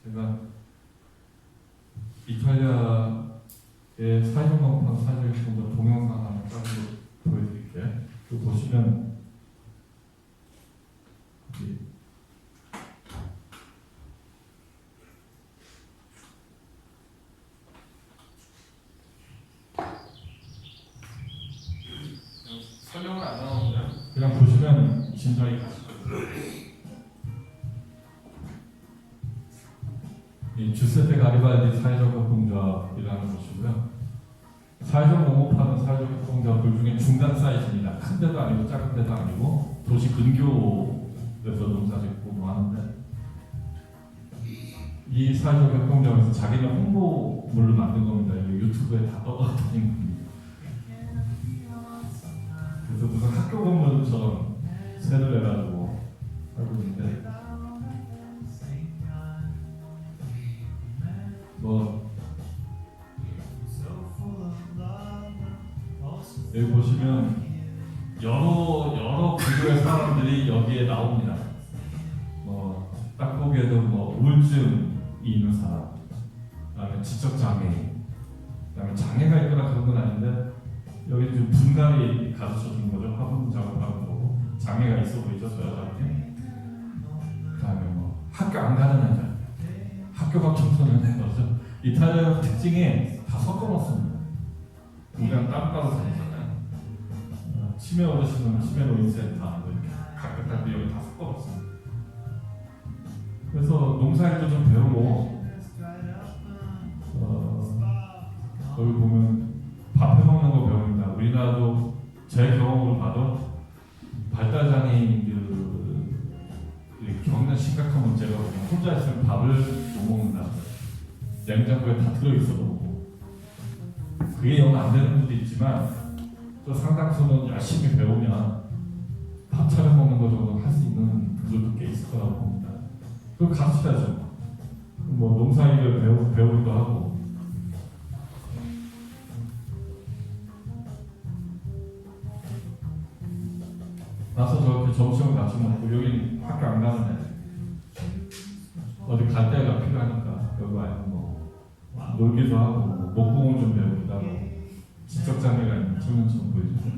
제가 이탈리아의 사회적 농판 사회적 협동조 동영상 하나 따로 보여드릴게요. 그 보시면 설명은 안 나오는데요. 그냥 보시면 진정이 가실 거예요. 이 주세페 가리발디 사회적 협동조합이라는 곳이고요. 사회적 농업하는 사회적 협동조합들 중에 중간 사이즈입니다. 큰 데도 아니고 작은 데도 아니고 도시 근교에서 농사짓고 뭐 하는데, 이 사회적 협동조합에서 자기는 홍보물을 만든 겁니다. 유튜브에 다 떠다니는 겁니다. 그래서 무슨 학교 건물처럼 새를 해가지고 하고 있는데, 뭐 여기 보시면 여러 구조의 사람들이 여기에 나옵니다. 뭐 딱 보기에도 뭐 우울증이 있는 사람, 그다음에 지적 장애인, 그다음에 장애가 있거나 그런 건 아닌데 여기 좀 분갈이 가르쳐 주는 거죠. 화분 작업하는 거고, 장애가 있어 보이죠, 저 여자한테. 그다음에 뭐 학교 안 가는 여자, 학교 밖 청소년 해가지고 이탈리아 특징이 다 섞어놓습니다. 우리랑 따로따로 다니잖아요. 치매 어르신은 치매 노인센터 뭐 이렇게 각각 여기 다 섞어놓습니다. 그래서 농사일도 좀 배우고, 여기 보면 밥 해먹는 거 배웁니다. 우리나라도 제 경험으로 봐도 발달장애인들이 겪는 심각한 문제가 혼자 있으면 밥을 못 먹는다. 냉장고에 다 들어있어도 먹고. 그게 영 안 되는 분도 있지만 또 상당수는 열심히 배우면 밥 차려 먹는 거 정도 할 수 있는 분들도 꽤 있을 거라고 봅니다. 그걸 가르쳐야죠. 뭐 농사일을 배우기도 하고. 나서 저렇게 점심을 같이 먹고, 여기 학교 안 가는 애 어디 갈 데가 필요하니까 여기 와서 뭐 놀기도 하고, 뭐 목공을 좀 배우기도 하고, 지적장애가 있는 청년처럼 보여주죠.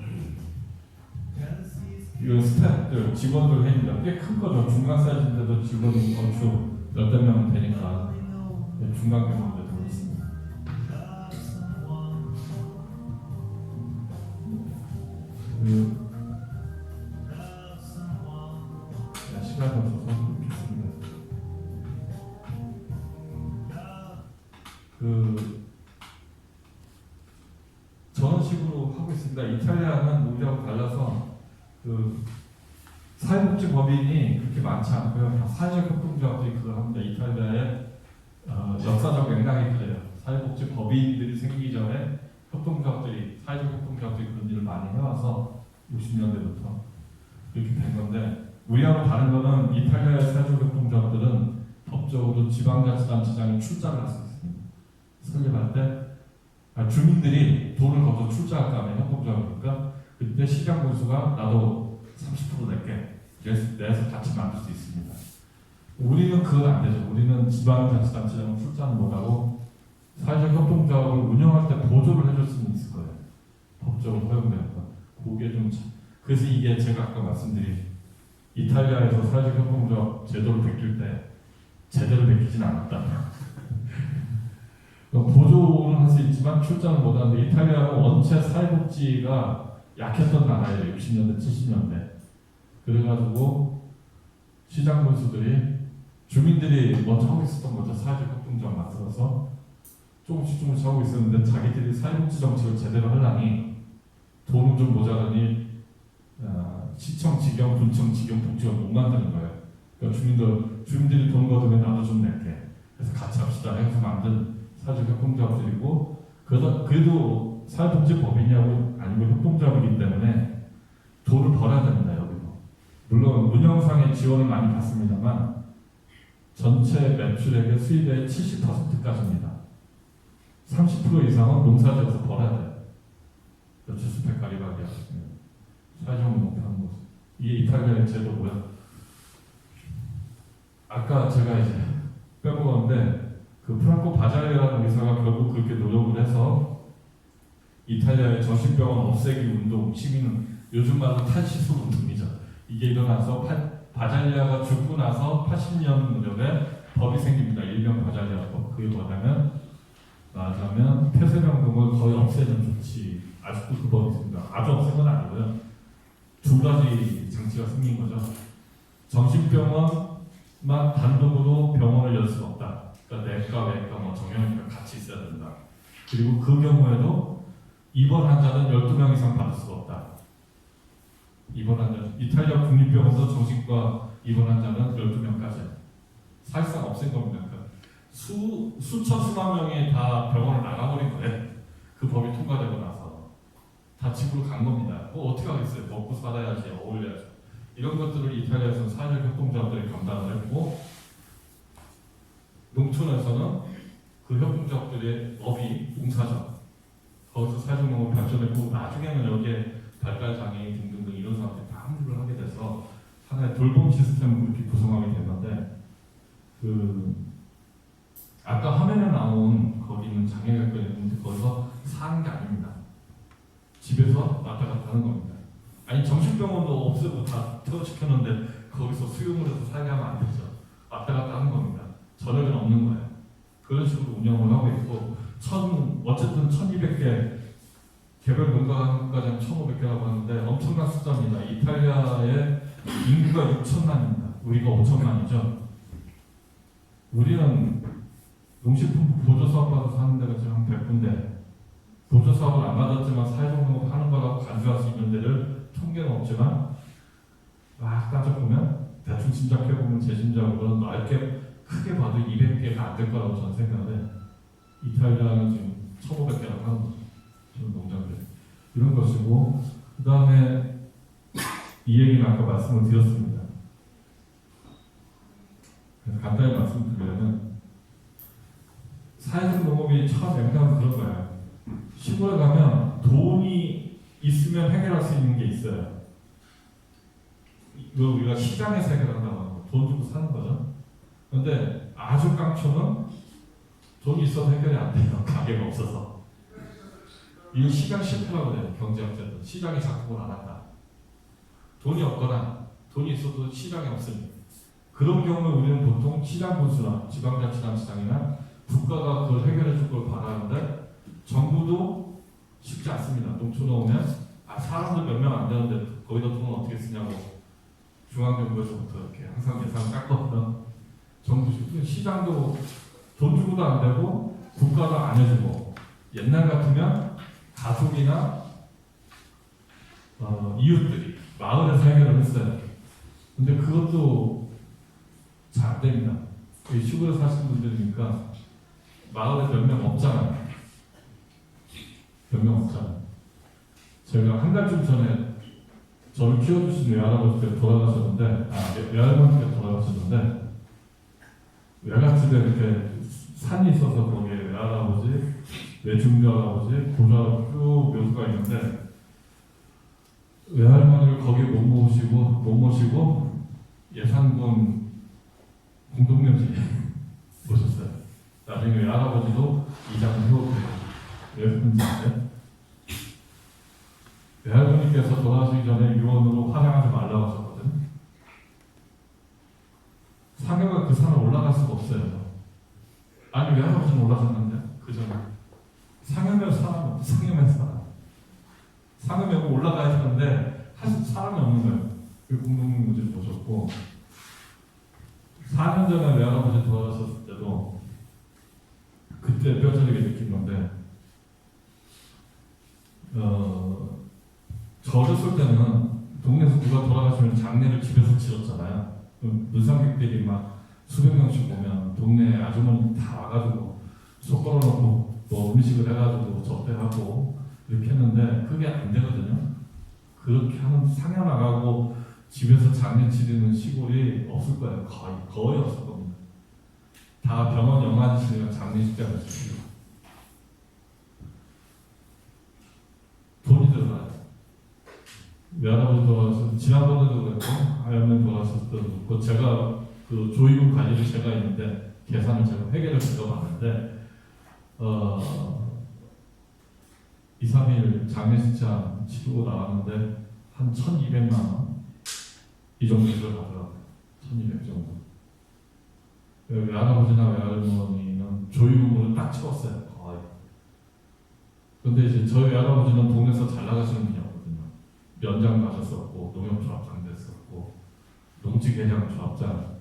이건 스태프들, 직원들 회의입니다. 꽤 큰 거죠. 중간 사이즈인데도 직원이 얼추 몇백 명은 되니까 중간 규모인데 더 있습니다. 시간이 없어서 좋겠습니다. 저런 식으로 하고 있습니다. 이탈리아는 우리하고 달라서 사회복지법인이 그렇게 많지 않고요. 사회적 협동조합들이 그걸 합니다. 이탈리아의 역사적 맥락이 그래요. 사회복지법인들이 생기기 전에 사회적 협동조합들이 그런 일을 많이 해와서 60년대부터 이렇게 된 건데, 우리하고 다른 거는 이탈리아의 사회적 협동조합들은 법적으로 지방자치단체장이 출자를 할 수 있습니다. 설립할 때 주민들이 돈을 거둬 출자할 거 아니에요. 협동조합이니까. 그때 시장 군수가 나도 30% 낼게 내서 같이 만들 수 있습니다. 우리는 그건 안 되죠. 우리는 지방자치단체장은 출자는 못하고 사회적 협동조합을 운영할 때 보조를 해줄 수는 있을 거예요. 법적으로 허용되는 거. 그게 좀 그래서 이게 제가 아까 말씀드린 이탈리아에서 사회적 협동조합 제도를 베낄 때 제대로 베끼진 않았다. 보조는 할 수 있지만 출자는 못하는데, 이탈리아는 원체 사회복지가 약했던 나라예요. 60년대, 70년대. 그래가지고 시장 군수들이 주민들이 먼저 하고 있었던 거죠. 사회적 협동조합 만들어서 조금씩 하고 있었는데, 자기들이 사회복지 정책을 제대로 하려니 돈은 좀 모자라니 시청, 지경, 군청, 지경, 복지원 못 만드는 거예요. 그러니까 주민들이 돈 거두면 나도 좀 낼게. 그래서 같이 합시다 해서 만든 사회적 협동조합들이고, 그래도 사회복지법인이라고 아니고 협동조합이기 때문에 돈을 벌어야 됩니다. 여기도 물론 운영상의 지원을 많이 받습니다만 전체 매출액의 수입의 70%까지입니다. 30% 이상은 농사지어서 벌어야 돼요. 주스페 가리바리아 사회적 농업하는 모습. 이게 이탈리아의 제도고요. 아까 제가 이제 빼먹었는데 그 프랑코 바잘리라는 의사가 결국 그렇게 노력을 해서 이탈리아의 정신병원 없애기 운동, 시민은 요즘 말로 탈시소 운동이죠. 이게 일어나서 바잘리아가 죽고 나서 80년 무렵에 법이 생깁니다. 일명 바잘리아법. 그게 뭐냐면 말하자면 폐쇄병동을 거의 없애는 조치. 아직도 그 법이 있습니다. 아주 없앤 건 아니고요. 두 가지 장치가 생긴 거죠. 정신병원만 단독으로 병원을 열 수가 없다. 그러니까 내과, 외과, 정형외과 같이 있어야 된다. 그리고 그 경우에도 입원 환자는 12명 이상 받을 수가 없다. 입원 환자, 이탈리아 국립병원도 정신과 입원 환자는 12명까지. 사실상 없앤 겁니다. 그러니까 수천 수만 명이 다 병원을 나가버린 거예요. 그 법이 통과되고 나서 다 집으로 간 겁니다. 어떻게 하겠어요? 먹고 살아야지, 어울려야지. 이런 것들을 이탈리아에서는 사회적 협동조합들이 감당을 했고, 농촌에서는 그 협동조합들의 업이 봉사죠. 거기서 사회적 농업이 발전했고, 나중에는 여기에 발달장애인 등등등 이런 사람들이 다 합류를 하게 돼서 하나의 돌봄 시스템을 그렇게 구성하게 됐는데, 아까 화면에 나온 거기 있는 장애가 있는데 거기서 사는 게 아닙니다. 집에서 왔다 갔다 하는 겁니다. 아니 정신병원도 없애고 다 퇴원시켰는데 거기서 수용을 해서 살게 하면 안 되죠. 왔다 갔다 하는 겁니다. 저녁은 없는 거예요. 그런 식으로 운영을 하고 있고 어쨌든 1200개 개별 농가까지 한 1500개라고 하는데 엄청난 숫자입니다. 이탈리아의 인구가 6천만입니다. 우리가 5천만이죠. 우리는 농식품 보조사업 받아서 하는 데가 지금 한 100군데 보조사업을 안 받았지만 사회적 농업 하는 거라고 간주할 수 있는 데를 통계는 없지만 막 따져보면 대충 짐작해보면 제 짐작으로는 넓게 크게 봐도 200개가 안 될 거라고 저는 생각을 해요. 이탈리아는 지금 1500개라고 하는 거죠. 농장들 이런 것이고 그 다음에 이 얘기는 아까 말씀을 드렸습니다. 간단히 말씀드리면 사회적 농업이 첫 맥락은 그런 거예요. 시골에 가면 돈이 있으면 해결할 수 있는 게 있어요. 이거 우리가 시장에서 해결한다고 하는 거, 돈 주고 사는 거죠. 그런데 아주 깡초는 돈이 있어도 해결이 안 돼요. 가게가 없어서. 이거 시장 실패라고 해요. 경제학자들. 시장이 작동을 안 한다. 돈이 없거나 돈이 있어도 시장이 없으니 그런 경우에 우리는 보통 시장 군수나 지방자치단체장이나 국가가 그걸 해결해 줄 걸 바라는데 정부도 쉽지 않습니다. 농촌에 오면 사람들 몇 명 안 되는데 거기다 돈을 어떻게 쓰냐고 중앙정부에서부터 이렇게 항상 예산 깎거든. 정부 시장도 돈 주고도 안 되고 국가도 안 해주고 옛날 같으면 가족이나 이웃들이 마을에서 해결을 했어요. 근데 그것도 잘 안 됩니다. 시골에 사시는 분들이니까 마을에 몇 명 없잖아요. 몇 명 없잖아요. 제가 한 달쯤 전에 저를 키워주신 외할아버지께서 돌아가셨는데, 외할머니께서 돌아가셨는데, 외갓집에 이렇게 산이 있어서 거기에 외할아버지, 외중할아버지, 고조할아버지 쭉 묘수가 있는데, 외할머니를 거기 못 모시고 예산군 공동묘지에 모셨어요. 나중에 외할아버지도 이장을 해오세요. 외할머니인데 외할머니께서 돌아가시기 전에 유언으로 화장하지 말라고 하셨거든. 상여가 그 산을 올라갈 수가 없어요. 아니 외할아버지는 올라갔는데 그 전에 상여면 사람, 상여면 사람. 상여면 올라가야 되는데 사람이 없는 거예요. 그 공동묘지를 모셨고 4년 전에 외할아버지 돌아가셨을 때도 그때 뼈저리게 느낀 건데 저 어렸을 때는 동네에서 누가 돌아가시면 장례를 집에서 치렀잖아요. 문상객들이 막 수백 명씩 오면 동네 아주머니 다 와가지고 속 걸어놓고 뭐 음식을 해가지고 접대하고 이렇게 했는데 그게 안 되거든요. 그렇게 하면 상여 나가고 집에서 장례 치르는 시골이 없을 거예요. 거의 없을 겁니다. 다 병원 영안실이나 장례식장을 치르고 돈이 들어가요. 외할아버지 돌아가서 지난번에도 그랬고 하얀면 돌아가셨을 때도 그렇고 제가 그 조이금 관리를 제가 있는데 계산을 제가 회계를 들어봤는데 2, 3일 장례식장 치르고 나왔는데 한 1,200만 원 이 정도를 하더라고요. 1,200 정도. 외할아버지나 외할머니는 조이금으로 딱 치웠어요. 거의. 근데 이제 저희 외할아버지는 동네에서 잘 나가시는 분이었거든요. 면장 가셨었고 농협조합장 됐었고 농지개량 조합장,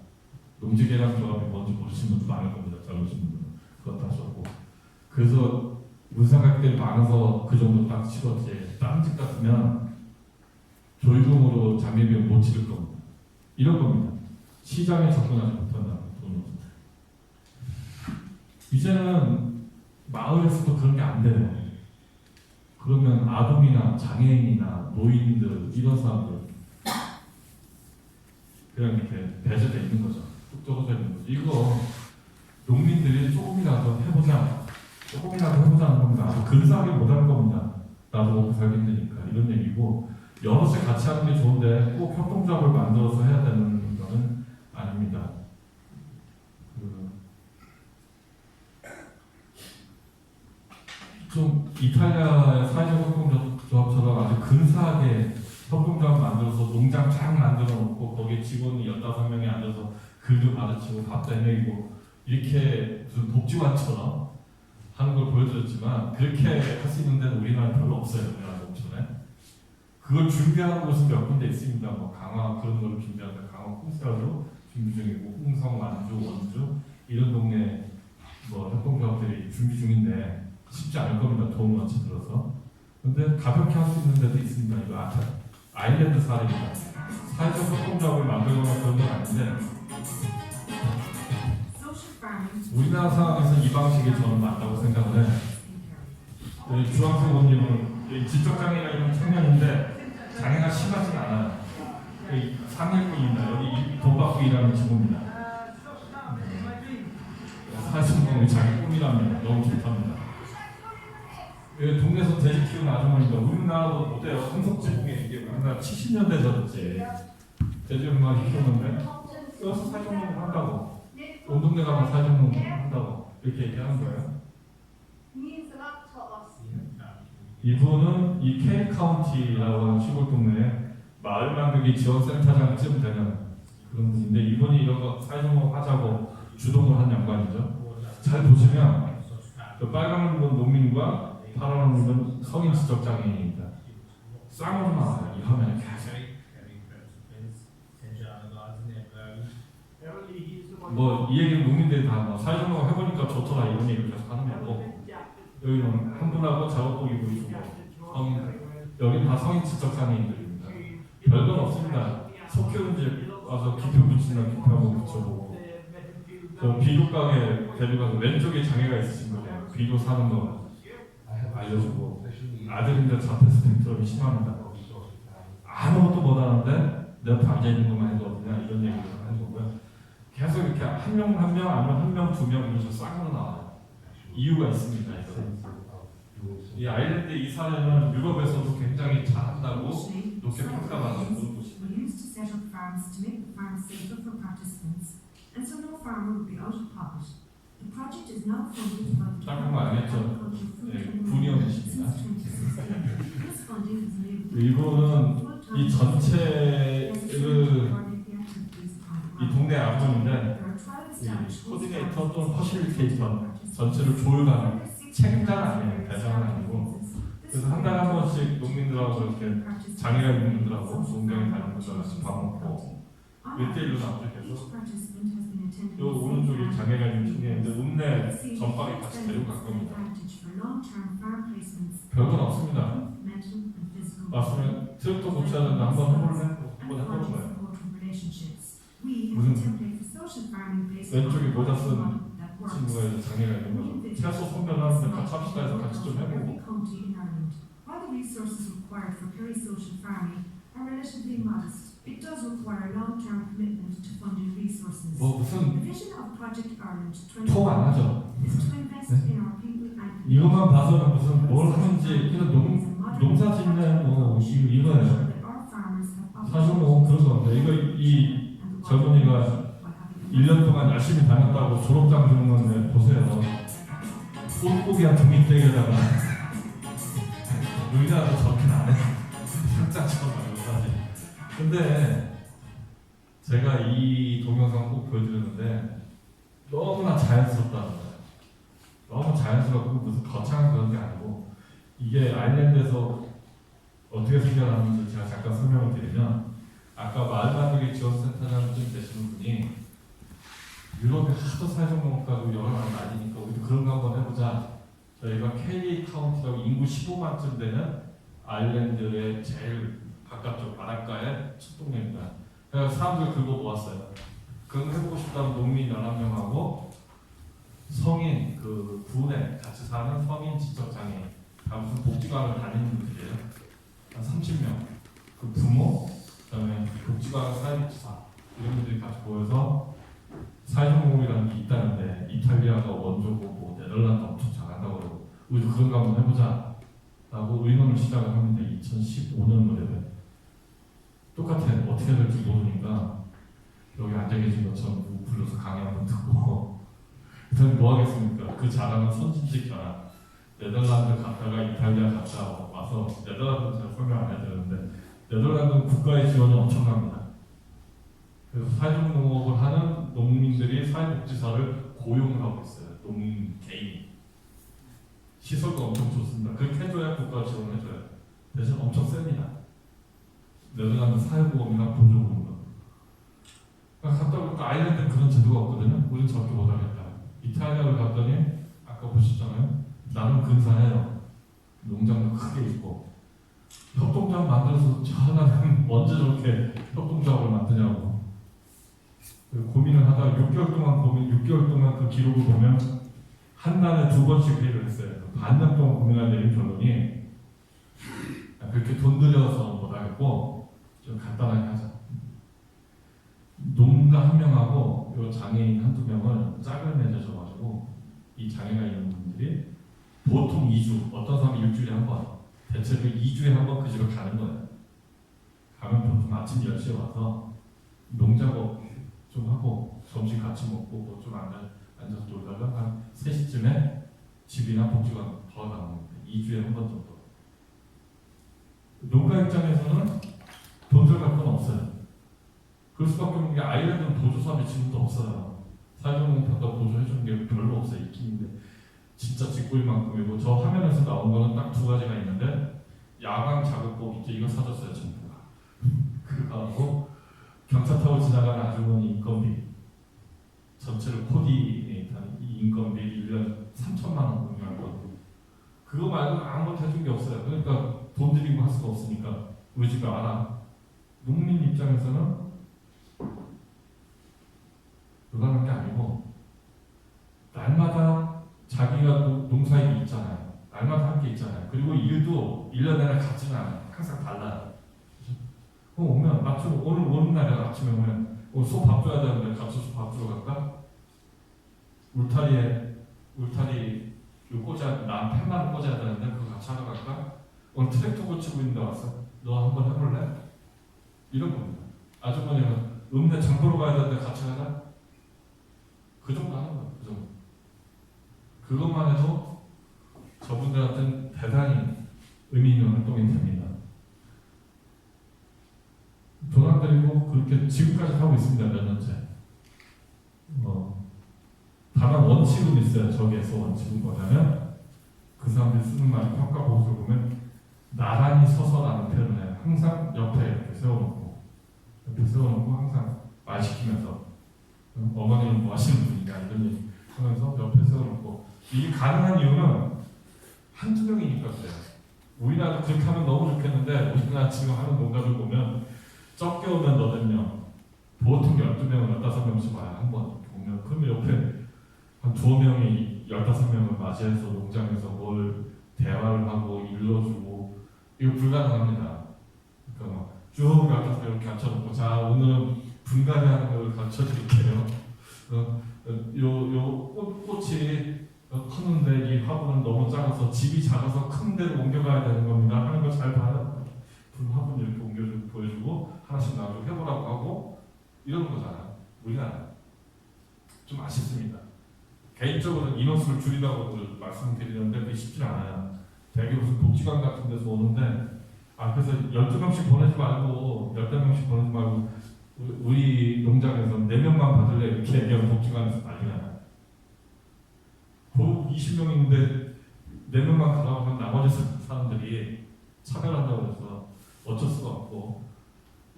농지개량 조합이 뭔지 모르시는 분도 많을 겁니다. 젊으신 분들은 그것도 하셨고. 그래서 문상각들이 많아서 그 정도 딱 치웠지. 다른 집 같으면 조이금으로 장례비를 못 치를 겁니다. 이런 겁니다. 시장에 접근하지 못한다는 돈이 없습니다. 이제는 마을에서도 그런 게 안 돼요. 그러면 아동이나 장애인이나 노인들 이런 사람들 그냥 이렇게 배제돼 있는 거죠. 뚝 떨어져 있는 거죠. 이거 농민들이 조금이라도 해보자는 겁니다. 근사하게 못하는 겁니다. 나도 먹고 살기 힘드니까 이런 얘기고 여럿이 같이 하는 게 좋은데 꼭 협동조합을 만들어서 해야 되는 거는 아닙니다. 좀 이탈리아의 사회적 협동조합처럼 아주 근사하게 협동조합 만들어서 농장 쫙 만들어 놓고 거기에 직원이 15명이 앉아서 글도 가르치고 밥도 해내고 이렇게 무슨 복지관처럼 하는 걸 보여드렸지만 그렇게 할 수 있는 데는 우리나라에 별로 없어요. 우리나라 농촌에. 그걸 준비하는 곳은 몇 군데 있습니다. 뭐 강화 그런 걸 준비하는데 강화 홍세화로 준비 중이고 홍성, 완주, 원주 이런 동네 뭐 협동조합들이 준비 중인데 쉽지 않을 겁니다. 돈 원치 들어서. 근데 가볍게 할 수 있는 데도 있습니다. 이거 아일랜드 사례입니다. 사회적 협동조합을 만들거나 그런 건 아닌데 우리나라 상황에서 이 방식이 저는 맞다고 생각을 해요. 주황색 옷 입은 지적장애가 있는 청년인데 장애가 심하진 않아요. 상일꾼입니다. 여기 돈 받고 일하는 직원입니다. 사실은 자기 꿈이랍니다. 너무 좋답니다. 동네에서 돼지 키우는 아주머니가 우리나라도 어때요? 흥석지붕에 이게 우리나라 70년대 저랬지. 돼지 얼마나 키우는데 써서 사정농을 한다고. 온 동네 가면 사정농 한다고 이렇게 얘기하는 거예요. 이분은 이 K 카운티라고 하는 시골 동네에 마을 만들기 지원센터장쯤 되는 그런 분인데 이분이 이런 거 사회정보 하자고 주동을 한 양반이죠. 잘 보시면 그 빨간 분 농민과 파란 분은 성인 지적장애인입니다. 쌍으로 나와요. 이 화면에 계속. 뭐 이 얘기는 농민들이 다 사회정보 해보니까 좋더라 이런 얘기를 계속 하는 거고 여기는 한 분하고 작업복 입고 있고 여기는 다 성인 지적장애인들입니다. 별건 없습니다. 소 키우는 집 와서 기표 붙이면 기표 한번 붙여보고 저 비료 가게 데려가서 왼쪽에 장애가 있으신 거예요. 비료 사는 거 알려주고 아들인데 자폐 스펙트럼이 심합니다. 아무것도 못하는데 내 옆에 앉아있는 것만 해도 어떠냐 이런 얘기를 하는 거고요. 계속 이렇게 한 명 아니면 한 명, 두 명 이러면서 쌍으로 나와요. 이유가 있습니다. 이 아일랜드 이 사례는 유럽에서도 굉장히 잘한다고 높게 평가받는 그런 곳입니다. 짧은 거 아니었죠? 네, 분이었습니다. 이거는 이 전체를 이 동네 아주머니인데 코디네이터 또는 퍼실리테이터 전체를 조율하는 책임자는 아니에요. 대장은 아니고 그래서 한 달에 한 번씩 농민들하고 이렇게 장애가 있는 분들하고 농장에 다니는 분들 같이 밥 먹고 1대1로 나오죠. 계속 요 오른쪽이 장애가 있는 청년인데 읍내 전방에 같이 데리고 갈 겁니다. 별건 없습니다. 맞으면 트랙터 고쳐야 된다. 한번 해볼래? 한번 해보는 거예요. 무슨 왼쪽에 모자 쓴 친구가 장애가 있는 거죠. 채소 선별하는데 같이 합시다 해서 같이 좀 해보고 뭐 무슨 통 안 하죠. 네? 이것만 봐서는 무슨 뭘 하는지 그냥 농사 짓는 뭐 이거예요. 사실 뭐 그런 겁니다. 이거 이 젊은이가 1년 동안 열심히 다녔다고 졸업장 주는 건데 보세요. 뽁뽁이한 독립대회에다가 우리나라도 저렇게는 안 해. 상장처럼 말고 사실. 근데 제가 이 동영상 꼭 보여드렸는데 너무나 자연스럽다는 거예요. 너무 자연스럽고 무슨 거창한 그런 게 아니고 이게 아일랜드에서 어떻게 생겨났는지 제가 잠깐 설명을 드리면 아까 마을만들기 지원센터장 되시는 분이 유럽에 하도 사회적농업가도 여러 나라 나뉘니까 우리도 그런 거 한번 해보자. 저희가 케이 카운티라고 인구 15만쯤 되는 아일랜드의 제일 바깥쪽 바닷가의 첫 동네입니다. 그래서 사람들 긁어 모았어요. 그런 거 해보고 싶다면 농민 11명하고 성인 그 군에 같이 사는 성인 지적장애인 다 무슨 복지관을 다니는 분들이에요. 한 30명. 그 부모, 그다음에 복지관 사회복지사 이런 분들이 같이 모여서 사회적농업이라는 게 있다는데 이탈리아가 원조고 뭐 네덜란드 엄청 잘한다고 그러고 우리도 그런 거 한번 해보자 라고 의논을 시작을 합니다. 2015년 무렵에 똑같아. 어떻게 될지 모르니까 여기 앉아 계신 것처럼 누구 불러서 강의 한번 듣고 그다음에 뭐 하겠습니까? 그 잘하는 선진지켜라. 네덜란드 갔다가 이탈리아 갔다 와서 네덜란드는 제가 설명 안 해드렸는데 네덜란드는 국가의 지원이 엄청납니다. 그래서 사회적농업을 하는 농민들이 사회복지사를 고용을 하고 있어요. 농민 개인이. 시설도 엄청 좋습니다. 그렇게 해줘야 국가가 지원을 해줘요. 대신 엄청 셉니다. 네덜란드 사회보험이나 보조금으로. 갔다 보니까 아일랜드는 그런 제도가 없거든요. 우린 저렇게 못하겠다. 이탈리아를 갔더니 아까 보셨잖아요. 나름 근사해요. 농장도 크게 있고 협동조합 만들어서 하나는 언제 저렇게 협동조합을 만드냐고 고민을 하다가 6개월 동안 그 기록을 보면 한 달에 2번씩 회의를 했어요. 반년 동안 고민을 내린 결론이 그렇게 돈 들여서 못하겠고 좀 간단하게 하자. 농가 1명하고 요 장애인 1~2명을 짝을 맺어줘가지고 이 장애가 있는 분들이 보통 2주, 어떤 사람이 일주일에 한 번, 대체로 2주에 한 번 그 집을 가는 거예요. 가면 보통 아침 10시에 와서 농작업 좀 하고 점심 같이 먹고 뭐 좀 앉아서 놀다가 한 3시쯤에 집이나 복지관 돌아가는 겁니다. 2주에 한 번 정도. 농가 입장에서는 돈 들어갈 건 없어요. 그럴 수밖에 없는 게 아일랜드는 보조사업이 지금도 없어요. 사회적농업하다 보조해주는 게 별로 없어요. 있긴 있는데 진짜 짓고일 만큼이고 저 화면에서 나온 거는 딱 2가지가 있는데 야광 자극법 이제 이거 사줬어요. 정부가. 그거 하고 경차 타고 지나가는 아주머니 인건비 전체를 코디네이트하는 이 인건비 1년 3천만 원 공유할 거고 그거 말고 아무것도 해준 게 없어요. 그러니까 돈 들이고 할 수가 없으니까 우리 집에 알아. 농민 입장에서는 그거는 게 아니고 날마다 자기가 농사일이 있잖아요. 날마다 할 게 있잖아요. 그리고 일도 1년 내내 같지는 않아요. 항상 달라요. 그럼 오면 아침 오늘 오는 날에 아침에 오면 소 밥 줘야 되는데 같이 소 밥 주러 갈까? 울타리 난 팻말을 꽂아야 되는데 그거 같이 하러 갈까? 오늘 트랙터 고치고 있는데 왔어. 너 한번 해볼래? 이런 겁니다. 아주머니는 읍내 장 보러 가야 되는데 같이 가자? 그 정도 하는 거예요. 그 정도. 그것만 해도 저분들한테는 대단히 의미 있는 활동이 됩니다. 돈 안 들이고 그렇게 지금까지 하고 있습니다. 몇 년째. 다만 원칙은 있어요. 저기에서 원칙은 뭐냐면 그 사람들이 쓰는 말 평가 보고서 보면 나란히 서서라는 표현을 해요. 항상 옆에 이렇게 세워놓고 항상 말 시키면서 어머니는 뭐 하시는 분이냐 이런 얘기 하면서 옆에 세워놓고 이게 가능한 이유는 1~2명이니까 그래요. 우리나라도 그렇게 하면 너무 좋겠는데 우리나라 지금 하는 농가들 보면 적게 오면 8명 보통 12명, 15명씩 와요. 한 번 보면 그러면 옆에 한 2명이 15명을 맞이해서 농장에서 뭘 대화를 하고 일러주고 이거 불가능합니다. 그러니까 쭉 앉아서 이렇게 앉혀놓고 자 오늘은 분갈이 하는 걸 가르쳐드릴게요. 꽃이 크는데 이 화분은 너무 작아서 집이 작아서 큰 데로 옮겨가야 되는 겁니다. 하는 거 잘 봐요. 화분 이렇게 옮겨주고 보여주고 하나씩 나눠주고 해보라고 하고 이런 거잖아요. 우리나라. 좀 아쉽습니다. 개인적으로는 인원수를 줄이라고 말씀드리는데 그게 쉽지 않아요. 대개 무슨 복지관 같은 데서 오는데 그래서 12명씩 보내지 말고 15명씩 보내지 말고 우리 농장에서 4명만 받을래 이렇게 얘기하면 복지관에서 난리가 나요. 그 20명인데 4명만 가라고 하면 나머지 사람들이 차별한다고 해서 어쩔 수가 없고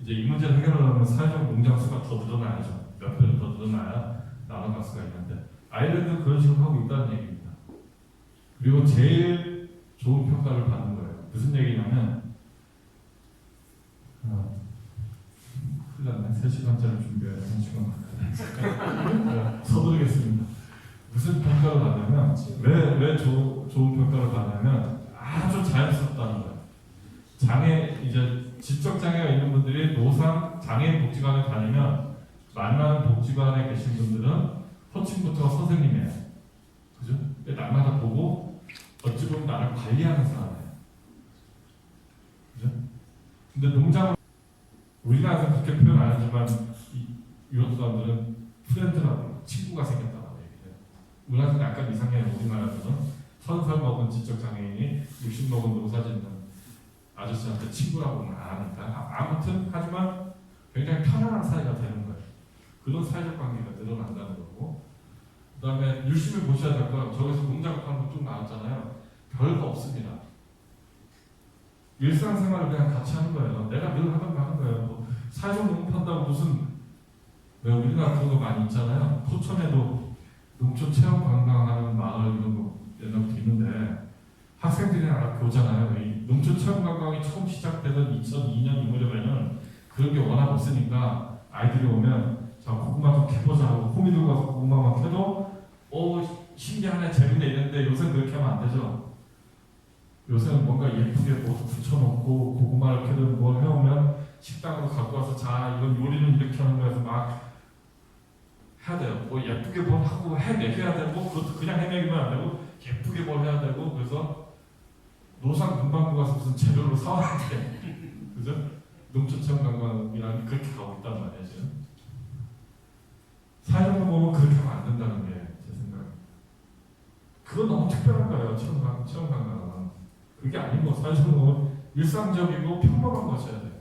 이제 이 문제를 해결하려면 사회적 농장 수가 더 늘어나야죠. 몇 배로 더 늘어나야 나눠갈 수가 있는데 아일랜드는 그런 식으로 하고 있다는 얘기입니다. 그리고 제일 좋은 평가를 받는 거예요. 무슨 얘기냐면 큰일 났네. 3시간짜리 준비해야 1시간 서두르겠습니다. 무슨 평가를 받냐면 왜 좋은 평가를 받냐면 아주 자연스럽다는 거예요. 이제 지적장애가 있는 분들이 노상 장애인 복지관에 다니면 만나는 복지관에 계신 분들은 호칭부터 선생님이에요. 그죠? 날마다 보고 어찌 보면 나를 관리하는 사람이에요. 그죠? 근데 농장은 우리나라에서 그렇게 표현 안 하지만 유럽 사람들은 프렌드라고 친구가 생겼다고 얘기해요. 우리나라는 약간 이상해요. 우리나라에서는 30살 먹은 지적장애인이 60 먹은 농사 짓는 아저씨한테 친구라고는 안 하니까 아무튼 하지만 굉장히 편안한 사이가 되는 거예요. 그런 사회적 관계가 늘어난다는 거고 그 다음에 유심히 보셔야 될 건 저기서 농장 파는 거 쭉 나왔잖아요. 별거 없습니다. 일상생활을 그냥 같이 하는 거예요. 내가 늘 하던 거 하는 거예요. 뭐 사회적 농업 한다고 무슨 우리나라 그런 거 많이 있잖아요. 포천에도 농촌 체험 관광하는 마을 이런 거 옛날부터 있는데 학생들이랑 알아 오잖아요. 이 농촌 체험 관광이 처음 시작되던 2002년 이 무렵에는 그런 게 워낙 없으니까 아이들이 오면 자 고구마 좀 캐보자 하고 호미 들고 가서 고구마만 캐도 신기하네 재밌네 이랬는데 요새는 그렇게 하면 안 되죠. 요새는 뭔가 예쁘게 뭐 붙여놓고 고구마를 캐든 뭘 해오면 식당으로 갖고 와서 자 이건 요리는 이렇게 하는 거에서 막 해야 돼요. 뭐 예쁘게 뭘 하고 해내야 되고 그것도 그냥 해내기만 안 되고 예쁘게 뭘 해야 되고 그래서 노상 문방구 가서 무슨 재료를 사와야 돼. 그죠? 농촌체험관광이라는 그렇게 가고 있단 말이에요 지금. 사회적으로 보면 그렇게 하면 안 된다는 게 제 생각입니다. 그건 너무 특별한 거예요. 체험관광은. 그게 아닌 거 사회적으로 일상적이고 평범한 것이어야 돼요.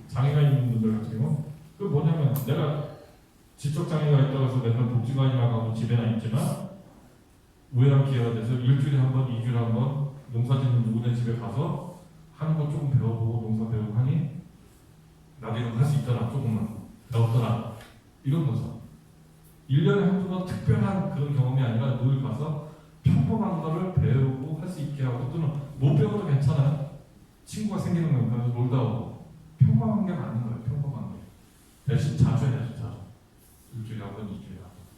장애가 있는 분들 같은 경우 그 뭐냐면 내가 지적장애가 있다고 해서 맨날 복지관이나 가고 집에나 있지만 우연한 기회가 돼서 일주일에 한 번, 2주일에 한 번 농사짓는 누구네 집에 가서 하는 거 조금 배워보고 농사 배우고 하니 나도 이런 거 할 수 있더라. 조금만 배웠더라. 이런 거죠. 1년에 한두 번 특별한 그런 경험이 아니라 늘 가서 평범한 거를 배우고 할 수 있게 하고 또는 못 배워도 괜찮아요. 친구가 생기는 거니까 놀다 오고 평범한 게 맞는 거예요. 평범한 게. 대신 자주 해야죠. 자주. 일주일에 한 번, 2주일에 한 번.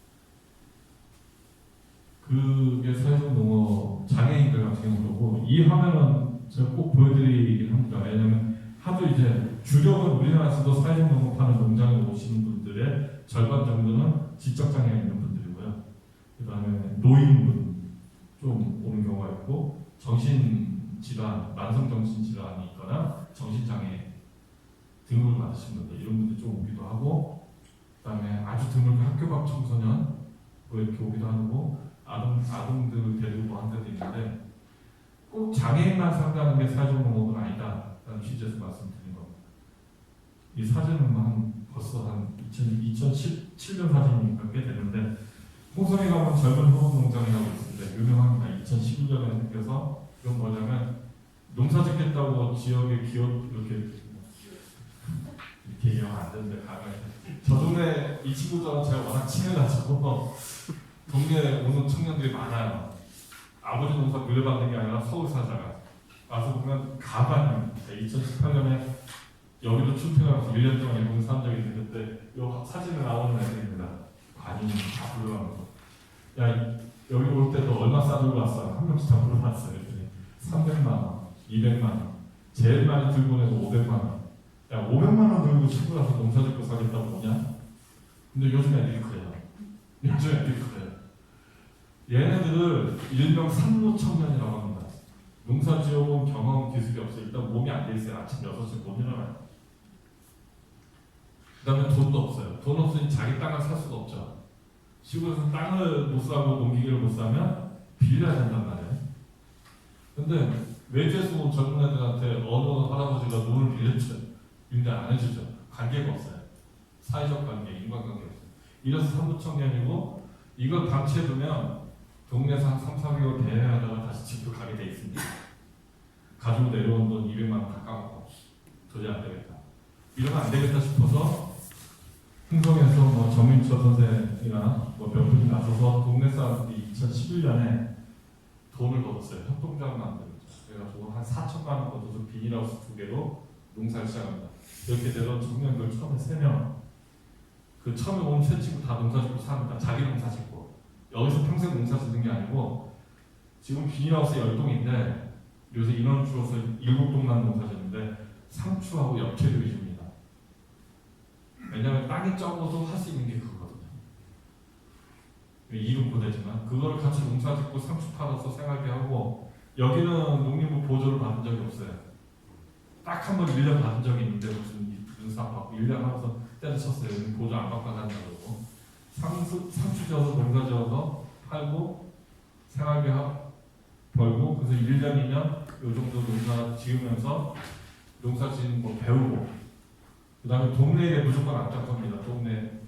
그게 사회적 농업 장애인들 같은 경우고 이 화면은 제가 꼭 보여드리긴 합니다. 왜냐하면 하도 이제 주력은 우리나라에서도 사회적 농업하는 농장에 오시는 분들의 절반 정도는 지적장애가 있는 분들이고요. 그 다음에 노인분 좀 오는 경우가 있고 정신질환, 만성정신질환이 있거나 정신장애 등록을 받으신 분들 이런 분들 좀 오기도 하고 그 다음에 아주 드물게 학교 밖 청소년 뭐 이렇게 오기도 하고 아동들을 데리고 한 데도 있는데 꼭 장애인만 상대하는 게 사회적 농업은 아니다 라는 취지에서 말씀드린 겁니다. 이 사진은 벌써 한 2017년 사진이니까 꽤 되는데 홍성에 가면 젊은 호흡농장이라고 있는데 유명합니다. 2011년에 생겨서 이건 뭐냐면 농사 짓겠다고 지역의 기업 이렇게 얘기하면 안 되는데 가면 저 동네 이 친구들은 제가 워낙 친해가지고 동네에 오는 청년들이 많아요. 아버지 농사 물려받는 게 아니라 서울 살다가 와서 보면 가관입니다. 2018년에 여기도 출퇴근하면서 1년 동안 일본 사람들이 있는데 이 사진에 나오는 애들입니다. 관인이 다 불러가면서 야 여기 올 때 너 얼마 싸들고 왔어? 한 명씩 다 물어봤어요. 300만 원, 200만 원 제일 많이 들고 내서 500만 원 야 500만 원 들고 친구 가서 농사 짓고 사겠다고 뭐냐? 근데 요즘 애들이 그래요. 요즘 애들이 그래요. 얘네들을 일명 산로 청년이라고 합니다. 농사 지어본 경험, 기술이 없어요. 일단 몸이 안 돼 있어요. 아침 6시에 못 일어나요. 그 다음에 돈도 없어요. 돈 없으니 자기 땅을 살 수가 없죠. 시골에서 땅을 못 사고 농기계를 못 사면 빌려야 된단 말이에요. 근데 외제소 젊은 애들한테 어느 할아버지가 돈을 빌려줘요. 빌려 안 해주죠. 관계가 없어요. 사회적 관계, 인간관계 없어요. 이래서 사무청년이고 이걸 방치해두면 동네에서 한 3, 4개월 대회하다가 다시 집도 가게 돼 있습니다. 가지고 내려온 돈 200만 원 다 까먹고 도저히 안 되겠다. 이러면 안 되겠다 싶어서 흥성에서 뭐 정민철 선생이나 뭐 명분이 나서서 동네 사람들이 2011년에 돈을 걷었어요. 협동조합 만들었죠. 그래가지고 한 4천만 원 걷어서 비닐하우스 2개로 농사를 시작합니다. 이렇게 되던 청년들 처음에 3명. 그 처음에 온 세 친구 다 농사 짓고 삽니다. 자기 농사 짓고. 여기서 평생 농사 짓는 게 아니고 지금 비닐하우스 10동인데 요새 인원 줄어서 7동만 농사 짓는데 상추하고 야채를 줍니다. 왜냐하면 땅이 적어도 할 수 있는 게 그거거든요. 이름 고되지만 그거를 같이 농사 짓고 상추 팔아서 생활하게 하고 여기는 농림부 보조를 받은 적이 없어요. 딱 한 번 1년 받은 적이 있는데 무슨 윤상 받고 1년 하면서 때려쳤어요. 보조 안 받고 간다고. 상추 지어서 농사 지어서 팔고 생활비 벌고 그래서 1년 2년 요 정도 농사 지으면서 농사 짓는 거 배우고 그 다음에 동네에 무조건 앞장섭니다. 동네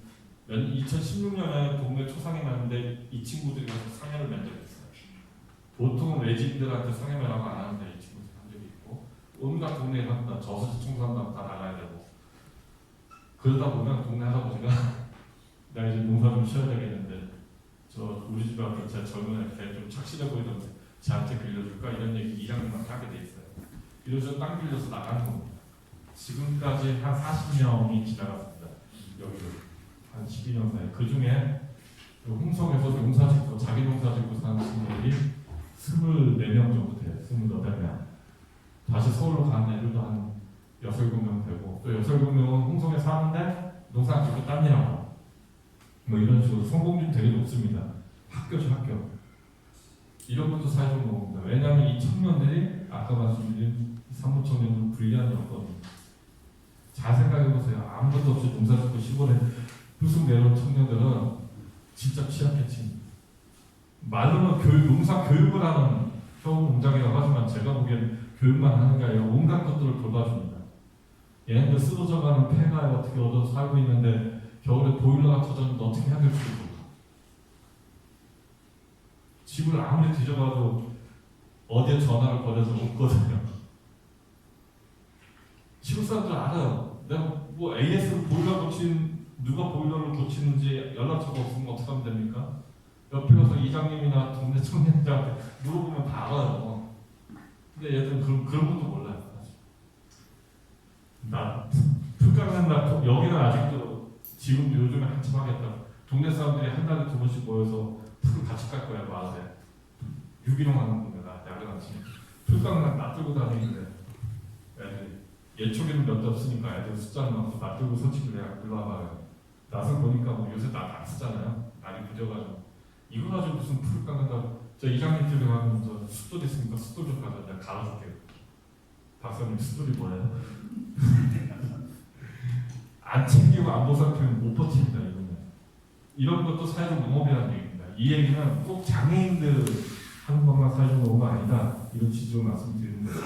2016년에 동네 초상이 났는데 이 친구들이 가서 상해를 낸 적이 있어요. 보통은 외지인들한테 상해면하고 안 하는데 이 친구들이 한 적이 있고 온갖 동네에 합니다. 저수지 청소한다고 다 나가야 되고 그러다 보면 동네 할아버지가 나 이제 농사 좀 쉬어야 되겠는데 저 우리 집에 앞에 제 젊은 애한테 좀 착실해 보이던데 쟤한테 빌려줄까? 이런 얘기 2학년만 하게 돼 있어요. 이러면서 땅 빌려서 나가는 겁니다. 지금까지 한 40명이 지나갔습니다. 여기로 한 12년 사이. 그 중에 홍성에서 농사 짓고 자기 농사 짓고 사는 친구들이 24명 정도 돼요. 28명. 다시 서울로 가는 애들도 한 6, 7명 되고 또 6, 7명은 홍성에 사는데 농사 안 짓고 딴 일하고 뭐 이런 식으로 성공률 되게 높습니다. 학교죠 학교. 이런 것도 사회적 노동입니다. 왜냐하면 이 청년들이 아까 말씀드린 사무청년들 불리한 여건입니다. 잘 생각해보세요. 아무것도 없이 농사 짓고 시골에 훌쑥 내려온 청년들은 진짜 취약계층. 말로는 농사 교육을 하는 효원 농장이라고 하지만 제가 보기엔 교육만 하는 게 아니라 온갖 것들을 돌봐줍니다. 얘네들 쓰러져가는 폐가 어떻게 얻어 살고 있는데 겨울에 보일러가 터졌는데 어떻게 해야 될지 모르고 집을 아무리 뒤져봐도 어디에 전화를 걸어서 없거든요. 시골 사람들 알아요. 내가 뭐 AS 보일러 누가 보일러를 고치는지 연락처가 없으면 어떻게 하면 됩니까? 옆에 가서 이장님이나 동네 청년들한테 물어보면 다 알아요. 근데 얘들은 그런 것도 몰라요. 풀강난 날 여기는 아직도 지금 요즘에 한참 하겠다. 동네 사람들이 한 달에 2번씩 모여서 풀을 같이 깔 거야 마을에. 유기농 하는 겁니다. 야간 아침에 풀강난 놔두고 다니는데 애들이 예초기는 몇 대 없으니까 애들 숫자는 많고 놔두고 설치를 해야 불러와봐요. 낯을 보니까 뭐 요새 낯 안 쓰잖아요. 날이 부져가지고 이거 가지고 무슨 풀을 깎는다고. 저 이장님 집에 가면 저 숫돌 있으니까 숫돌 좀 가서 내가 갈아줄게요. 박사님 숫돌이 뭐예요? 안 챙기고 안 보살피면 못 버팁니다. 이런 것도 사회적 농업이라는 얘기입니다. 이 얘기는 꼭 장애인들 하는 것만 사회적 농업이 아니다. 이런 취지로 말씀드리는 거고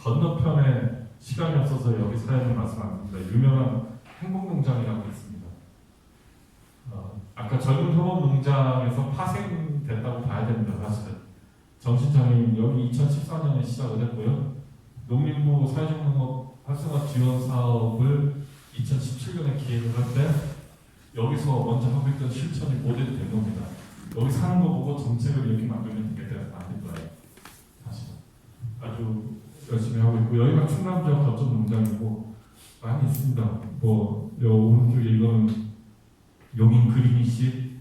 건너편에 시간이 없어서 여기 사회적 말씀 안 드립니다. 유명한 행복농장이라고 있습니다. 아까 젊은 협업농장에서 파생됐다고 봐야 됩니다. 사실은 정신장애인 여기 2014년에 시작을 했고요. 농림부 사회적 농업 활성화 지원 사업을 2017년에 기획을 할 때 여기서 먼저 하고 있던 실천이 모델이 된 겁니다. 여기 사는 거 보고 정책을 이렇게 만들면 되겠다 만들 거예요. 사실 아주 열심히 하고 있고 여기가 충남 지역 거점 농장이고 많이 있습니다. 뭐 요 오른쪽에 이거는 용인 그린이씨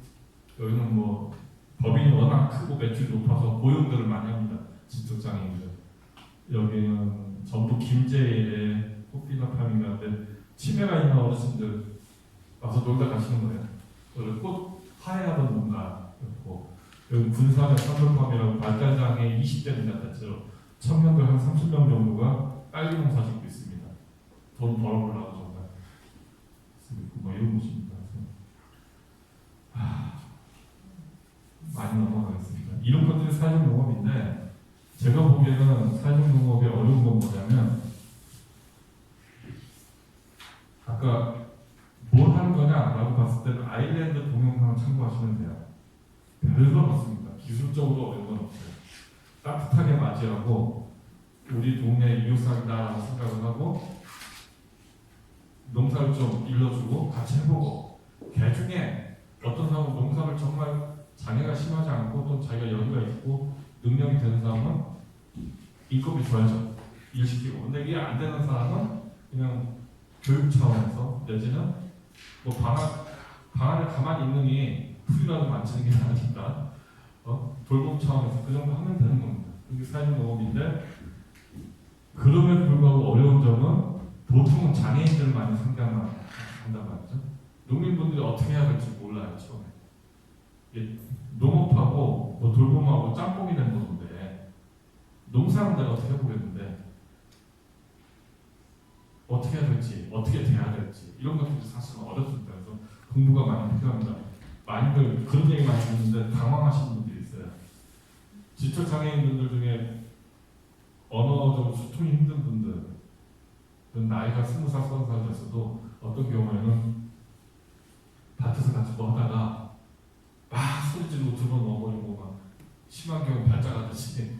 여기는 뭐 법인이 워낙 크고 매출이 높아서 고용들을 많이 합니다. 지적장애인들. 여기는 전북 김제의 꽃피나 파밍인데 치매가 있는 어르신들 와서 놀다 가시는 거예요. 그리고 꽃 화해하던 농가였고 여기 군산의 산돌팜이라고 발달장애 20대입니다. 대체로 청년들 한 30명 정도가 딸기 농사 짓고 있습니다. 돈 벌어보려고 정말 뭐 이런 곳입니다. 많이 넘어가겠습니다. 이런 것들이 사회적 농업인데 제가 보기에는 사회적 농업의 어려운 건 뭐냐면 아까 뭘 하는 거냐라고 봤을 때는 아일랜드 동영상을 참고하시면 돼요. 별건 없습니다. 기술적으로 어려운 건 없어요. 따뜻하게 맞이하고 우리 동네 이웃사람이다라고 생각을 하고 농사를 좀 일러주고 같이 해보고 개 중에 어떤 사람은 농사를 정말 장애가 심하지 않고 또 자기가 여유가 있고 능력이 되는 사람은 인건비 줘야죠. 일시키고. 근데 이게 안 되는 사람은 그냥 교육 차원에서 내지는 뭐 방 안에 가만히 있느니 풀이라도 만지는 게 나으니까 돌봄 차원에서 그 정도 하면 되는 겁니다. 그게 사회적 농업인데 그럼에도 불구하고 어려운 점은 보통은 장애인들을 많이 상대한다고 하죠. 농민분들이 어떻게 해야 될지 몰라요. 처음에. 농업하고 뭐 돌봄하고 짬뽕이 된 건데 농사는 내가 어떻게 해보겠는데 어떻게 해야 될지 어떻게 돼야 될지 이런 것들이 사실은 어렵습니다. 그래서 공부가 많이 필요합니다. 많이들 그런 얘기 많이 듣는데 당황하시는 분들이 있어요. 지적장애인분들 중에 언어적으로 소통이 힘든 분들 나이가 20살, 30살 됐어도 어떤 경우에는 밭에서 같이 뭐 하다가 막 소리 지르고 들어넣어버리고 막 심한 경우 발작하듯이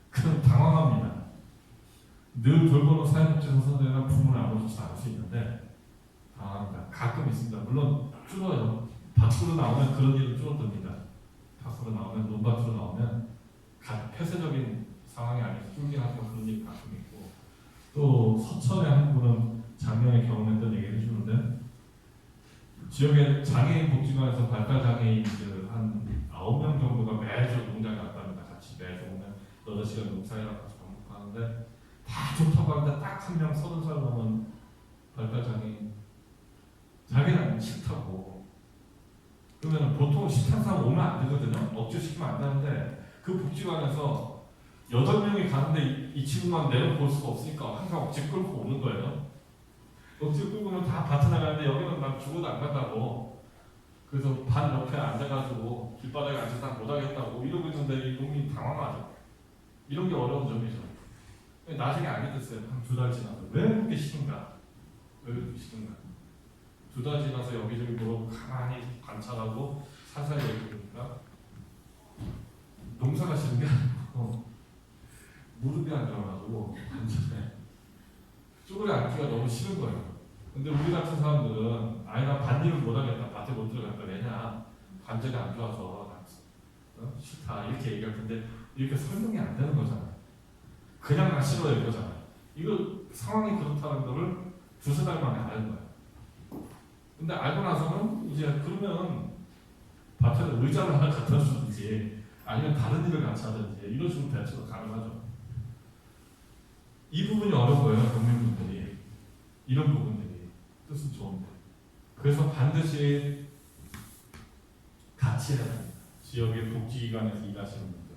그럼 당황합니다. 늘 돌보는 사회복지사 선생이나 부모는 아무렇지도 않을 수 있는데 당황합니다. 가끔 있습니다. 물론 줄어요. 밖으로 나오면 그런 일은 줄어듭니다. 밖으로 나오면 논밭으로 나오면 폐쇄적인 상황이 아니라 쫄긴 하지만 그런 일이 가끔 있고 또 서천의 한 분은 작년에 경험했던 얘기를 해주는데 지역의 장애인 복지관에서 발달장애인들 한 9명 정도가 매주 농장에 왔답니다. 같이 매주 오면 8시간 농사일하고 같이 반복하는데 다 좋다고 하는데 딱 한 명 30살 넘은 발달장애인 자기는 싫다고 그러면 보통 싫다는 사람 오면 안 되거든요. 억지로 시키면 안 되는데 그 복지관에서 8명이 가는데 이 친구만 내려볼 수가 없으니까 항상 억지 끌고 오는 거예요. 억지 끌고 오면 다 밭에 나가는데 여기는 난 죽어도 안 간다고. 그래서 반 옆에 앉아가지고 길바닥에 앉아서 못하겠다고 이러고 있는데 이 농민이 당황하죠. 이런 게 어려운 점이죠. 나중에 알게 됐어요. 한 2달 지나서 왜 그렇게 싫은가? 왜 그렇게 싫은가? 2달 지나서 여기저기 물어보고 가만히 관찰하고 살살 얘기해보니까 농사가 싫은 게 아니고 무릎이 안 좋아가지고 관절에 쪼그려 앉기가 너무 싫은 거예요. 근데 우리 같은 사람들은 나 반일을 못하겠다, 밭에 못 들어갔다. 왜냐? 관절이 안 좋아서 싫다 이렇게 얘기할 텐데 이렇게 설명이 안 되는 거잖아요. 그냥 나 싫어요 이거잖아요. 이거 상황이 그렇다는 거를 2-3달 만에 아는 거예요. 근데 알고 나서는 이제 그러면 밭에 의자를 하나 갖다 주든지 아니면 다른 일을 같이 하든지 이런 식으로 대처가 가능하죠. 이 부분이 어려워요. 농민분들이 이런 부분들이 뜻은 좋은데 그래서 반드시 같이 해야 됩니다. 지역의 복지기관에서 일하시는 분들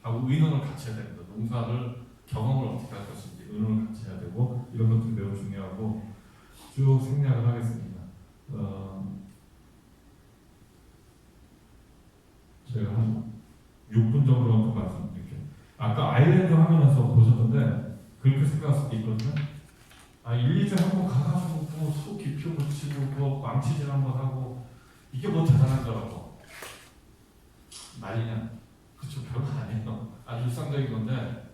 하고 의논을 같이 해야 됩니다. 농사를 경험을 어떻게 할 것인지 의논을 같이 해야 되고 이런 것들이 매우 중요하고 쭉 생략을 하겠습니다. 제가 한 6분 정도 말씀드릴게요. 아까 아일랜드 화면에서 보셨는데 그렇게 생각할 수도 있거든요. 1, 2주에 한번 가가지고 소 기표 붙이고 망치질 한번 하고 이게 뭐 대단한 거라고 난리냐? 그쵸, 별거 아니에요. 아주 일상적인 건데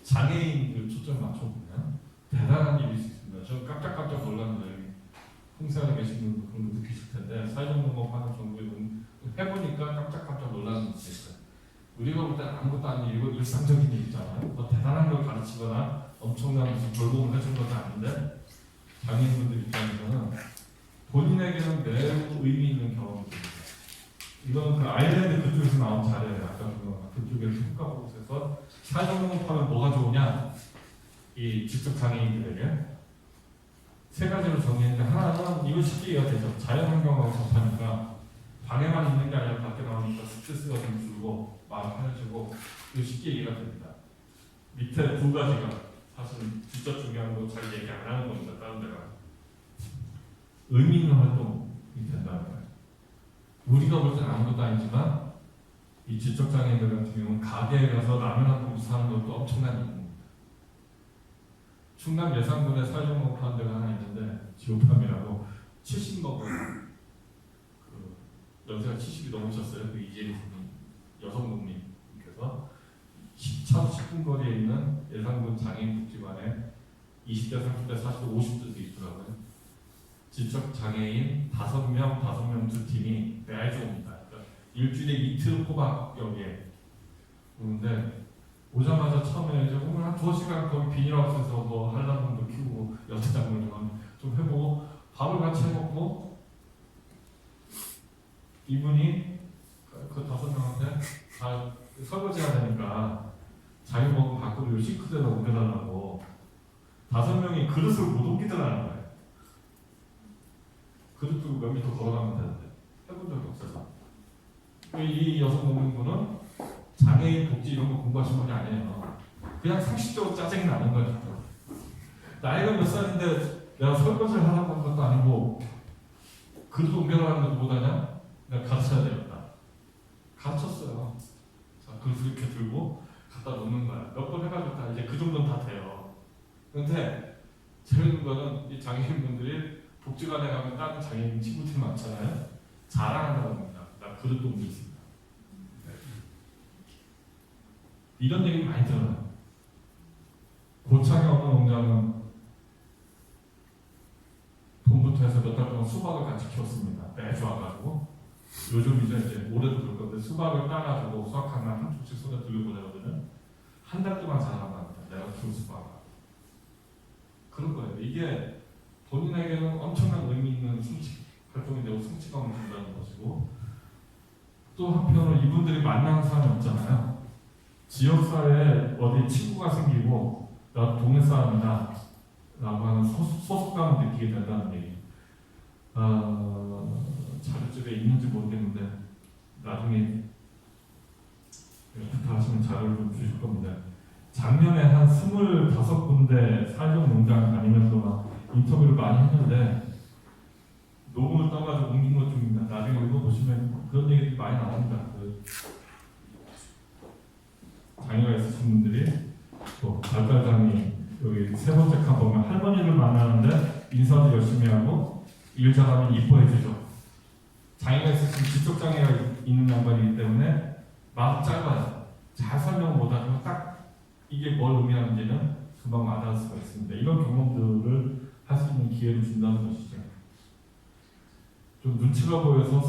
장애인들 초점 맞춰보면 대단한 일이 있습니다. 저 깜짝깜짝 놀랐는데 홍사에 계신 분들 그런 거 느끼실 텐데 사회적 농업하는 정부에 해보니까 깜짝깜짝 놀라는 것이 있어요. 우리가 볼 때는 아무것도 아닌 일이고 일상적인 일 있잖아요. 뭐 대단한 걸 가르치거나 엄청난 무슨 돌봄을 해준 것도 아닌데 장애인분들 입장에서는 본인에게는 매우 의미 있는 경험입니다. 이건 그 아일랜드 그쪽에서 나온 자료예요. 아까 그쪽에 평가보고서 사회적 농업하면 뭐가 좋으냐? 이 지적 장애인들에게 세 가지로 정리했는데 하나는 이거 쉽게 이해가 되죠. 자연환경하고 접하니까 방에만 있는 게 아니라 밖에 나오니까 스트레스가 좀 줄고 마음 편해지고 이거 쉽게 이해가 됩니다. 밑에 2가지가 사실 진짜 중요한 거 잘 얘기 안 하는 겁니다. 다른 데가 의미 있는 활동이 된다는 거예요. 우리가 볼 때는 아무것도 아니지만 이 지적장애인들 같은 경우는 가게에 가서 라면 한 그릇 사는 것도 엄청난 일입니다. 충남 예산군에 사회적 파는 데가 하나 있는데 지오팜이라고 70먹은 그 연세가 70이 넘으셨어요. 그 이재리 여성국민께서 차로 10분 거리에 있는 예산군 장애인 복지관에 20대, 30대, 40대, 50대도 있더라고요. 지적 장애인 5명 2팀이 매주 옵니다. 그러니까 일주일에 이틀 꼬박 여기에 오는데 오자마자 처음에 이제 오늘 한 2시간 거기 비닐하우스에서 뭐 한라봉도 키우고 여태장물 좀 해보고 밥을 같이 해먹고 이분이 그 5명한테 다 설거지해야 되니까 자기 먹은 밥그릇을 싱크대에다 옮겨달라고 5명이 그릇을 못 옮기더라는 거예요. 그릇 들고 몇 미터 걸어가면 되는데 해본 적이 없어서 이 여성 농민분은 장애인 복지 이런 거 공부하신 분이 아니에요. 그냥 상식적으로 짜증이 나는 거죠. 나이가 몇 살인데 내가 설거지를 하라고 한 것도 아니고 그릇 옮겨가는 것도 못하냐? 내가 가르쳐야 되겠다. 가르쳤어요. 자, 그릇을 이렇게 들고 갖다 놓는 거야. 몇 번 해가지고 다 이제 그 정도는 다 돼요. 근데 재밌는 거는 이 장애인분들이 복지관에 가면 다른 장애인 친구들이 많잖아요. 자랑한다고 합니다. 나 그릇도 옮겼습니다. 이런 얘기 많이 들어요. 고창에 없는 농장은 돈부터 해서 몇 달 동안 수박을 같이 키웠습니다. 매주 와가지고 요즘 이제 올해도 그럴 건데 수박을 따가지고 수확하면 한 조씩 손에 들고 보내거든요. 한 달 동안 자랑합니다. 내가 키운 수박. 그런 거예요. 이게 본인에게는 엄청난 의미 있는 성취 활동이 되고 성취감을 준다는 것이고 또 한편으로 이분들이 만나는 사람이 없잖아요. 지역사회에 어디 친구가 생기고 나 동네 사람이다 라고 하는 소속감을 느끼게 된다는 얘기. 자료집에 있는지 모르겠는데 나중에 부탁하시면 자료를 좀 주실 겁니다. 작년에 한 25군데 사회적 농장 다니면서 막 인터뷰를 많이 했는데 녹음을 떠가지고 옮긴 것 중입니다. 나중에 읽어보시면 그런 얘기들이 많이 나옵니다. 장애가 있으신 분들이 또 발달장애 여기 세 번째 칸 보면 할머니를 만나는데 인사도 열심히 하고 일 잘하면 이뻐해주죠. 장애가 있으신 지적장애가 있는 양반이기 때문에 말은 짧아요. 잘 설명을 못하지만 딱 이게 뭘 의미하는지는 금방 와닿을 수가 있습니다. 이런 경험들을 할 수 있는 기회를 준다는 것이죠. 좀 눈치가 보여서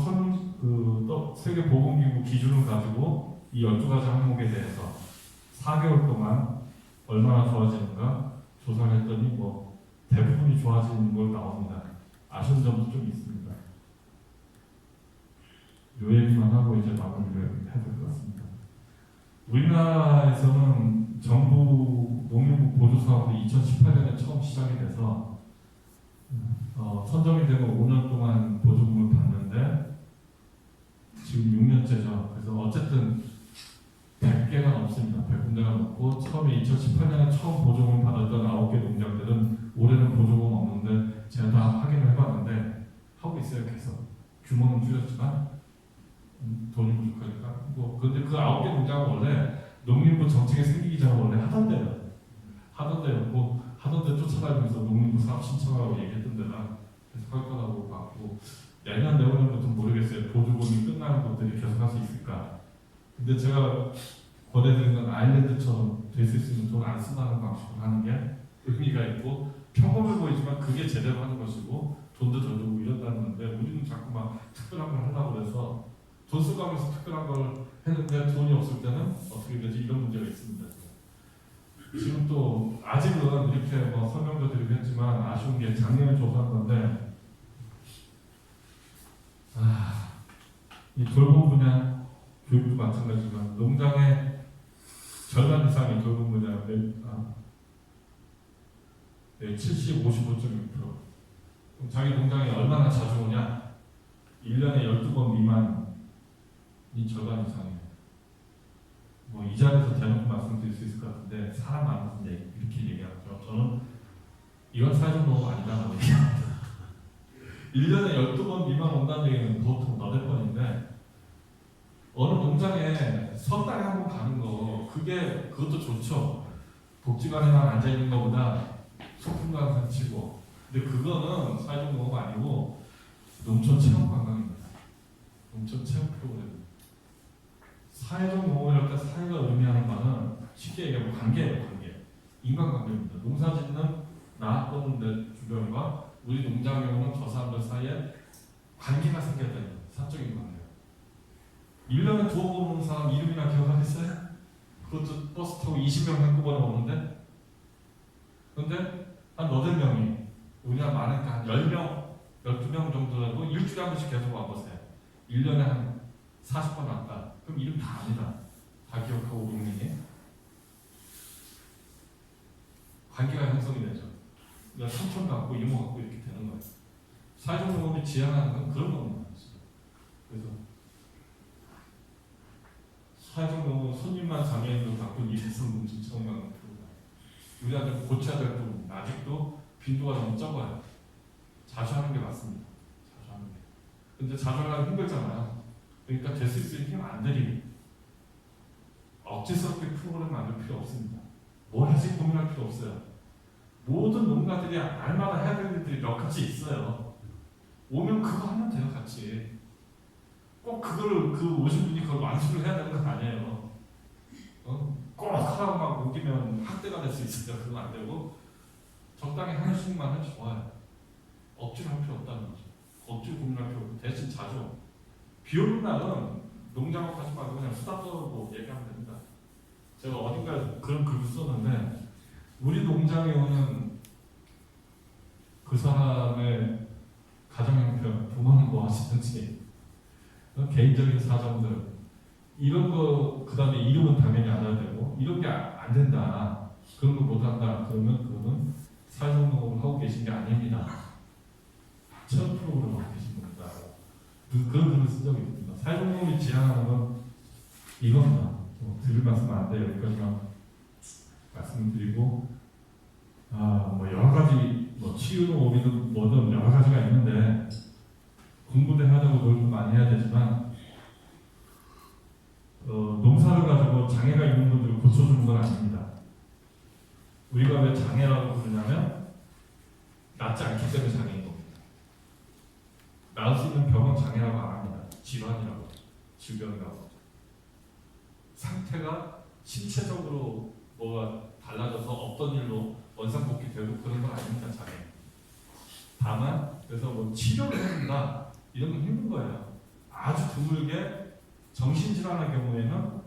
세계보건기구 기준을 가지고 이 12가지 항목에 대해서 4개월 동안 얼마나 좋아지는가 조사를 했더니 뭐 대부분이 좋아지는 걸 나옵니다. 아쉬운 점도 좀 있습니다. 요 얘기만 하고 이제 마무리를 해야 될 것 같습니다. 우리나라에서는 정부 농림부 보조사업이 2018년에 처음 시작이 돼서 선정이 되고 5년 동안 보조금을 받는데 지금 6년째죠. 그래서 어쨌든 100개가 넘습니다. 100군데가 넘고 처음에 2018년에 처음 보조금을 받았던 9개 농장들은 올해는 보조금 없는데 제가 다 확인을 해봤는데 하고 있어요. 계속 규모는 줄였지만 돈이 부족하니까 근데 그 9개 농장은 원래 농림부 정책이 생기기 전에 원래 하던데 쫓아다니면서 농림부 사업 신청하고 얘기했던 데가 계속 할 거라고 봤고 내년부터는 모르겠어요. 보조금이 끝나는 것들이 계속 할 수 있을까. 근데 제가 권해드리는 건 아일랜드처럼 될 수 있으면 돈 안 쓴다는 방식으로 하는 게 의미가 있고 평범해 보이지만 그게 제대로 하는 것이고 돈도 더 주고 이런다는 건데 우리는 자꾸 막 특별한 걸 하려고 그래서 돈 쓰고 하면서 특별한 걸 했는데 돈이 없을 때는 어떻게 되지? 이런 문제가 있습니다. 지금 또 아직은 이렇게 뭐 설명도 드리고 했지만 아쉬운 게 작년에 조사한 건데 이 돌봄 분야 교육도 마찬가지지만 농장의 절반 이상이 돌봄 분야 70, 55.6%. 자기 농장에 얼마나 자주 오냐? 1년에 12번 미만이 절반 이상이에요. 뭐 이 자리에서 대놓고 말씀드릴 수 있을 것 같은데 사람 많은데 이렇게 얘기하죠. 저는 이건 사회적 노무 아니다라고 얘기합니다. 1년에 12번 비만 온다는 얘기는 보통 8번인데 어느 농장에 석 달에 한 번 가는 거 그것도 좋죠. 복지관에만 앉아있는 것보다 소풍강 치고. 근데 그거는 사회적농업 아니고 농촌 체험 관광입니다. 농촌 체험 프로그램. 사회적 농업이랄 때 사회가 의미하는 바는 쉽게 얘기하면 관계예요. 관계. 인간관계입니다. 농사 짓는 나 또는 내 주변과 우리 농장에 오는 저 사람들 사이에 관계가 생겨야 돼요. 사적인 관계. 1년에 두어 번 오는 사람 이름이나 기억하겠어요? 그것도 버스 타고 20명 한꺼번에 오는데 근데 한 8명이 우리가 많으니까 한 10명, 12명 정도라도 일주일에 한 번씩 계속 와보세요. 1년에 한 40번 왔다. 그럼 이름 다 압니다. 다 기억하고 농민이 관계가 형성이 되죠. 그러니까 삼촌 같고 이모 같고 이렇게 되는 거예요. 사회적 농업이 지향하는 건 그런 겁니다. 그래서 사회적 농업은 손님만 장애인으로 바꾼 일회성 농촌 체험관 우리가 좀 고쳐야 될 부분 아직도 빈도가 너무 적어요. 자주 하는 게 맞습니다. 자주 하는 게. 근데 자주 하려면 힘들잖아요. 그러니까 될 수 있으면 힘 안 들이고 억지스럽게 프로그램 만들 필요 없습니다. 뭘 하지 고민할 필요 없어요. 모든 농가들이 알마다 해야 될 일들이 몇 가지 있어요. 오면 그거 하면 돼요, 같이. 꼭 그거를 오신 분이 그걸 완수를 해야 되는 건 아니에요. 꼭 하라고 막 우기면 학대가 될 수 있어요. 그건 안 되고 적당히 하나씩만 해도 좋아요. 억지로 할 필요 없다는 거죠. 억지로 고민할 필요 없고 대신 자주 비 오는 날은 농장하고 가지 말고 그냥 수다 떨고 얘기하면 됩니다. 제가 어딘가에 그런 글을 썼는데 우리 농장에 오는 그 사람의 가정 형편, 부모는 뭐 하시는지 개인적인 사정들 이런 거 그 다음에 이름은 당연히 알아야 되고 이런 게 안 된다 그런 거 못한다 그러면 그거는 사회적 농업을 하고 계신 게 아닙니다. 체험 프로그램을 하고 계신 겁니다. 그런 글을 쓴 적이 있습니다. 사회적 농업이 지향하는 건 이겁니다. 드릴 말씀 안 돼요. 여기까지만 말씀드리고 뭐 여러 가지 치유 농업이든 뭐든 여러 가지가 있는데 공부도 해야 되고 노력도 많이 해야 되지만 농사를 가지고 장애가 있는 분들을 고쳐주는 건 아닙니다. 우리가 왜 장애라고 부르냐면 낫지 않기 때문에 장애인 겁니다. 나을 수 있는 병은 장애라고 안 합니다. 질환이라고, 질병이라고. 상태가 신체적으로 뭐가 달라져서 어떤 일로 원상복귀되고 그런 건 아닙니다. 장애. 다만 그래서 뭐 치료를 해준다 이런 건 힘든 거예요. 아주 드물게 정신질환의 경우에는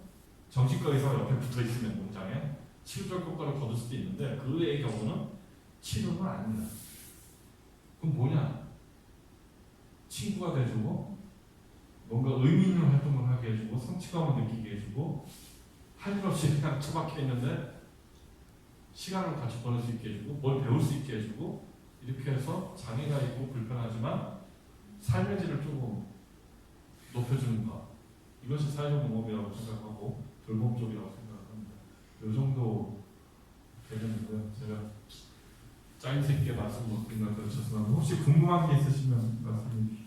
정신과 의사가 옆에 붙어있으면 농장에 치료적 효과를 거둘 수도 있는데 그 외의 경우는 치료는 아닙니다. 그럼 뭐냐? 친구가 돼주고 뭔가 의미 있는 활동을 하게 해주고 성취감을 느끼게 해주고 할 일 없이 그냥 처박혀 있는데 시간을 같이 보낼 수 있게 해주고 뭘 배울 수 있게 해주고 이렇게 해서 장애가 있고 불편하지만 삶의 질을 조금 높여주는 것 이것이 사회적 농업이라고 생각하고 돌봄 쪽이라고 생각합니다. 이 정도 되겠는데요. 제가 짜임새 있게 말씀 못 드린 것 같아서 죄송합니다. 혹시 궁금한 게 있으시면 말씀해 주시죠.